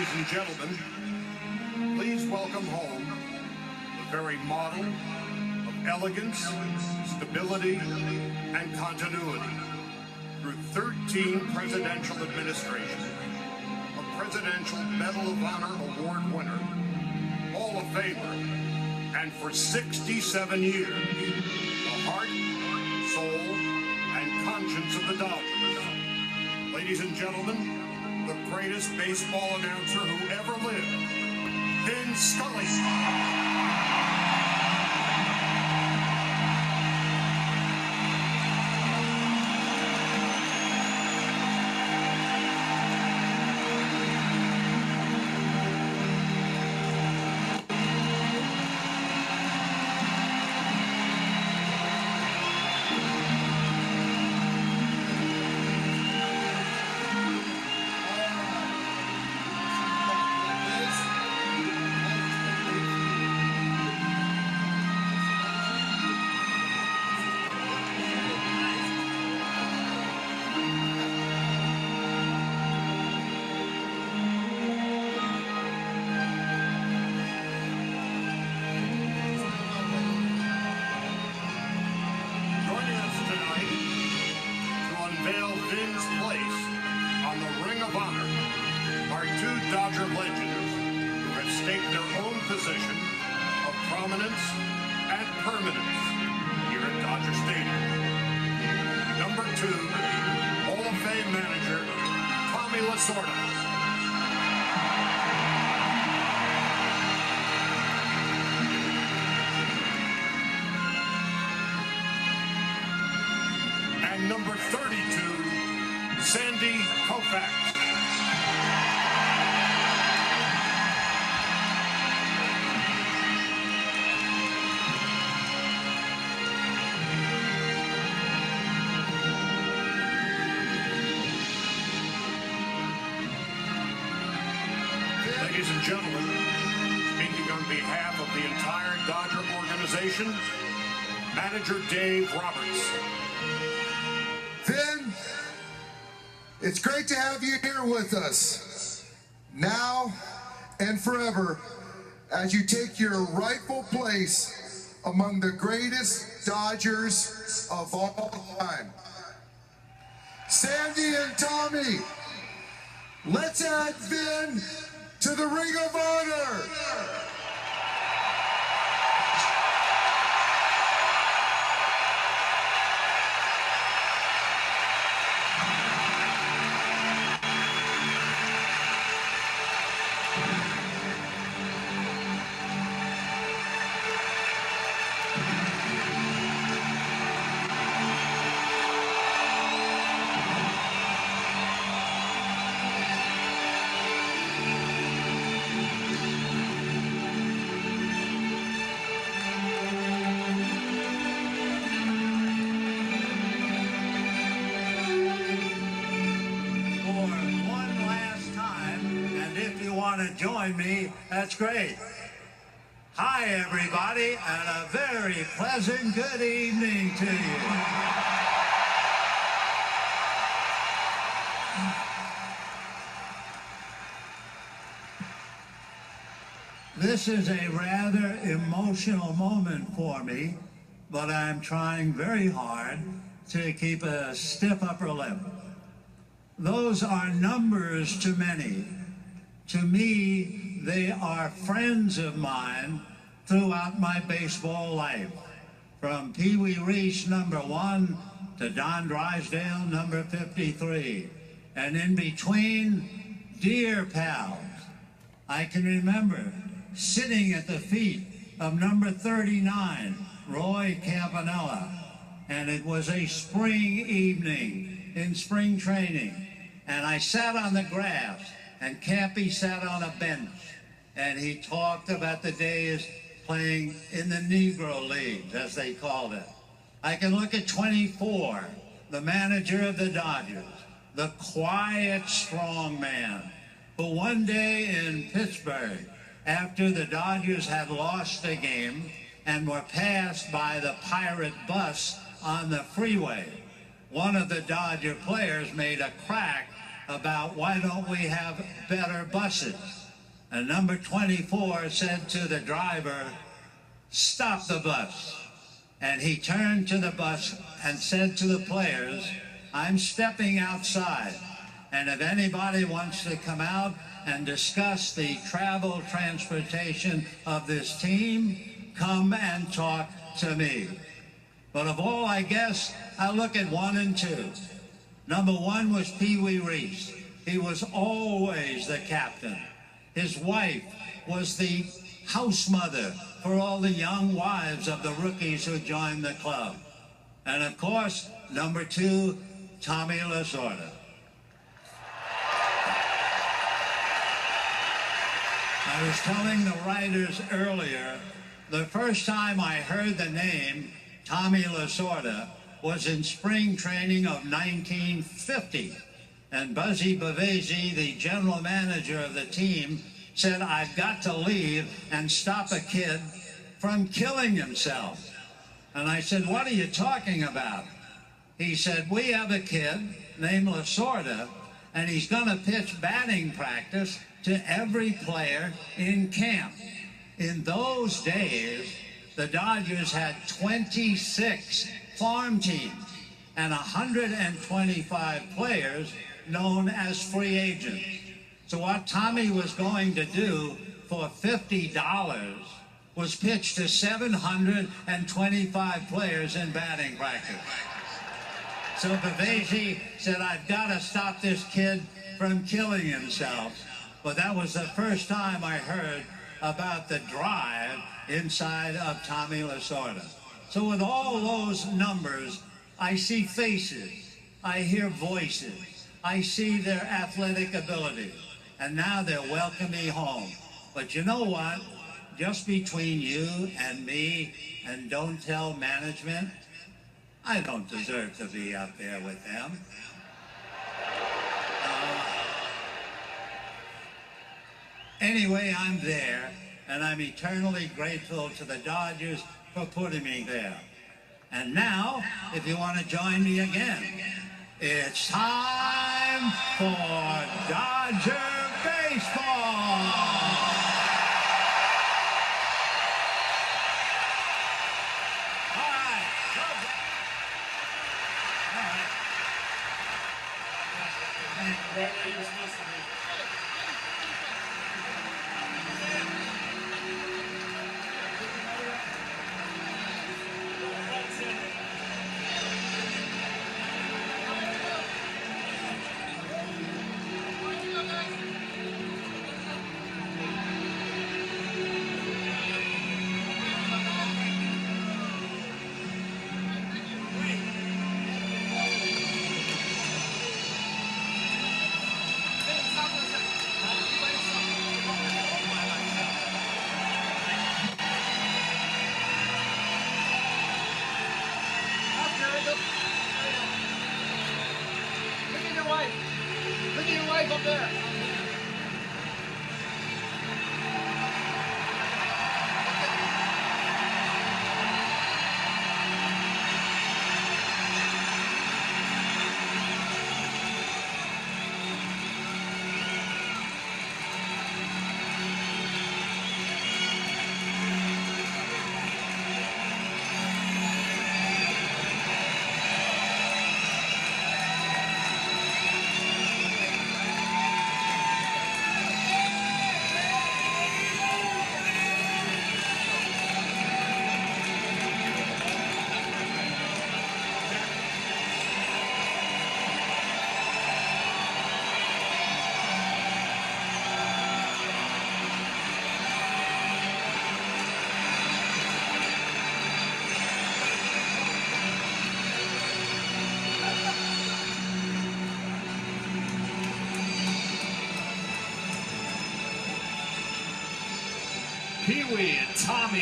Ladies and gentlemen, please welcome home the very model of elegance, stability, and continuity through 13 presidential administrations, a Presidential Medal of Honor Award winner, Hall of Famer, and for 67 years, the heart, soul, and conscience of the Dodgers. Ladies and gentlemen, the greatest baseball announcer who ever lived, Vin Scully. Dodger legends who have staked their own position of prominence and permanence here at Dodger Stadium. Number 2, Hall of Fame manager, Tommy Lasorda. And number 32, Sandy Koufax. Ladies and gentlemen, speaking on behalf of the entire Dodger organization, Manager Dave Roberts. Vin, it's great to have you here with us, now and forever, as you take your rightful place among the greatest Dodgers of all time. Sandy and Tommy, let's add Vin to the Ring of Honor. To join me, that's great. Hi everybody, and a very pleasant good evening to you. This is a rather emotional moment for me, but I'm trying very hard to keep a stiff upper lip. Those are numbers to many. To me, they are friends of mine throughout my baseball life. From Pee Wee Reese, number 1, to Don Drysdale, number 53. And in between, dear pals. I can remember sitting at the feet of number 39, Roy Campanella. And it was a spring evening in spring training. And I sat on the grass. And Cappy sat on a bench, and he talked about the days playing in the Negro Leagues, as they called it. I can look at 24, the manager of the Dodgers, the quiet, strong man, who one day in Pittsburgh, after the Dodgers had lost a game and were passed by the pirate bus on the freeway, one of the Dodger players made a crack about why don't we have better buses. And number 24 said to the driver, "Stop the bus." And he turned to the bus and said to the players, "I'm stepping outside, and if anybody wants to come out and discuss the travel transportation of this team, come and talk to me." But of all, I guess, I look at 1 and 2. Number 1 was Pee Wee Reese. He was always the captain. His wife was the house mother for all the young wives of the rookies who joined the club. And of course, number 2, Tommy Lasorda. I was telling the writers earlier, the first time I heard the name Tommy Lasorda was in spring training of 1950. And Buzzy Bavesi, the general manager of the team, said, "I've got to leave and stop a kid from killing himself." And I said, "What are you talking about?" He said, "We have a kid named Lasorda, and he's going to pitch batting practice to every player in camp." In those days, the Dodgers had 26 farm teams and 125 players known as free agents. So what Tommy was going to do for $50 was pitch to 725 players in batting practice. So Bavesi said, "I've got to stop this kid from killing himself." But that was the first time I heard about the drive inside of Tommy Lasorda. So with all those numbers, I see faces, I hear voices, I see their athletic ability, and now they're welcoming me home. But you know what? Just between you and me, and don't tell management, I don't deserve to be up there with them. Anyway, I'm there, and I'm eternally grateful to the Dodgers for putting me there. And now, if you want to join me again, it's time for Dodger Baseball! Right where you're supposed to be. Look at your wife up there. Pee Wee and Tommy